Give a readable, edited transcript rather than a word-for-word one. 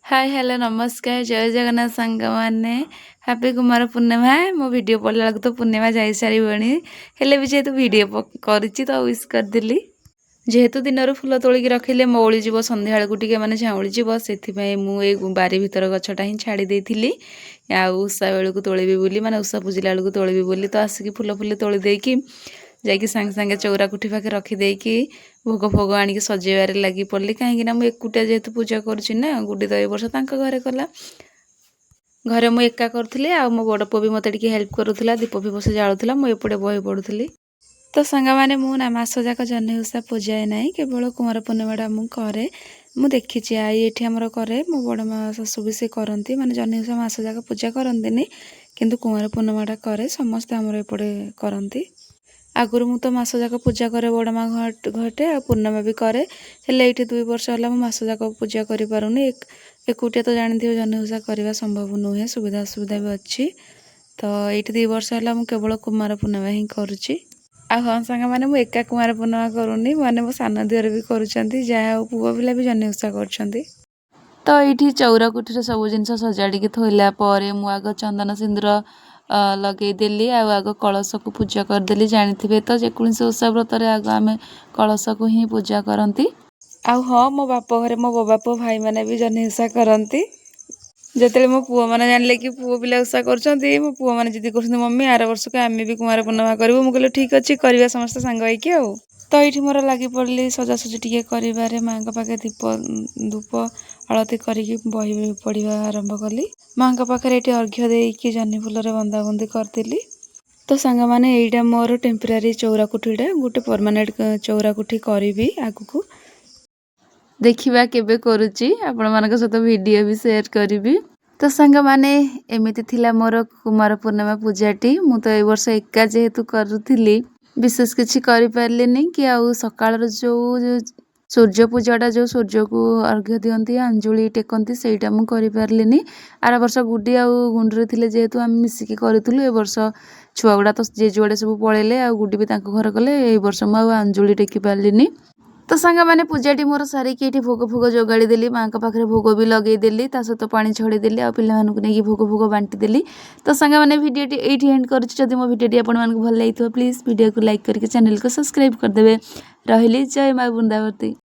Hi hello नमस्कार जय जगन्नाथ सांग मैंने हैप्पी कुमार पूर्णिमा मो वीडियो पड़ला बेलू तो पूर्णिमा जा सारी हेले भी जेहेतु वीडियो करी तो विश करदेली जेहेतु दिन फुल तोलिक रखिले मौली जीव संध्या टे मैंने झाऊली जीव से मुझे बारी भीतर गछटा ही छाड़ी देती आशा बेलू तोलिबी बोली माने उषा पूजिला बेलू तोलिबी बोली तो आसिक फुल फुल तोली देकी जाकि सांगे सांगे चौरा कुठी पाखे रखिदेकी भोग फोग आनिक सजेबार लगी पड़ी कहीं मुझे एकुटिया जेहेतु पूजा करुच्ची गुडी तो ए वर्ष घरे कला घरे मुझे एका करी आ मो बड़ पुओ भी मत हेल्प करूला दीप भी बस जालुला मुझे एपटे बही पढ़ुली तो सांग मैंने मुझे मास जाक जह्नी ओषा पूजाए ना केवल कुमार पूर्णिमाटा मुझे मुझे देखी आई ये आमर कै मो बड़ माँ शाशु भी सी करती माने जह्नी ओषा मास जाक पूजा करती किंतु कुमार पूर्णिमाटा कै समस्ते आमर एपटे करती आगुरी मु तो मास जाक पूजा करे बड़ माँ घटे आ पूर्णिमा भी करे हेले ये 2 वर्ष है मास जाक पूजा करें एकुटिया तो जानते हो जह्नी ओषा करवा संभव नुहे सुविधा असुविधा भी अच्छी तो ये 2 वर्ष है केवल कुमार पूर्णिमा ही करुच्ची आ हाँ सांग मैंने मुझे एका कुमार पूर्णिमा करूनी मैंने मो सान दिहर भी करुँच जहाँ पुओ पिला भी जह्नी ओषा कर तो ये चौरा कुठी सब जिन सजाड़ी थोला आग चंदन सिंदूर लगेदेली आग कलश को पूजा करदेली जानी तो जेकोसी ओषा व्रत आग आम कलश को ही पूजा करती हाँ मो बाप घरे मो बाबा पुओ भाई मैंने भी जह्नी ओषा करती जिते मो पुओ मैंने जानिले कि पुओ पिला ओषा कर मो पुओ मैंने जिद कर मम्मी आर वर्ष को आम भी कुमार पूर्णिमा करूँ मुझे ठीक अच्छे करवा समस्त सांग होइकी आउ तो ये मोर लगी पड़ी सजासजी टी कर माँ पाखे दीप धूप आलती करी बही पढ़ा आरंभ कली माँ पाखे ये अर्घ्य देकी जह्नी फूल बंधाबंधी करी तो सांग मैंने यहीटा मोर टेम्परारी चौरा कुठीटा गोटे परमानेंट चौरा कुठी करी आगू देखा केबे करुच्ची आपण मान सहित वीडियो भी शेयर करी तो सांग मैंने एमती थिला मोर कुमार पूर्णिमा पूजाटी मु तो ए वर्ष एका जेहेतु करुली विशेष किसी करें कि आउ सकाल जो सूर्य पूजाटा जो सूर्य को अर्घ्य दिखती अंजुली टेकती सेटा मुझे आर वर्ष गुडी आ गुंडरे थे जेहेतु आम मिसिकी करूँ ए वर्ष छुआ गुड़ा तो जे जुआड़े सब पलैले आ गुडी भी घर कले ए वर्ष मुझे अंजुली टेकी पार्ली तो सांग मैंने पूजाटी मोर सारिकी ये भोग फोग जोगाड़ी देली माँ पाखे भोग भी लगेदेली सहित पानी छड़ेदेली आ पिला नहीं भोग फोग बांटीदेली तो सांग मैंने भिडियोटी ये एंड करुँच मो भिडियोटी आपको भल लगी प्लीज वीडियो को लाइक करके चैनल को सब्सक्राइब करदे रही जय माँ वृंदावती।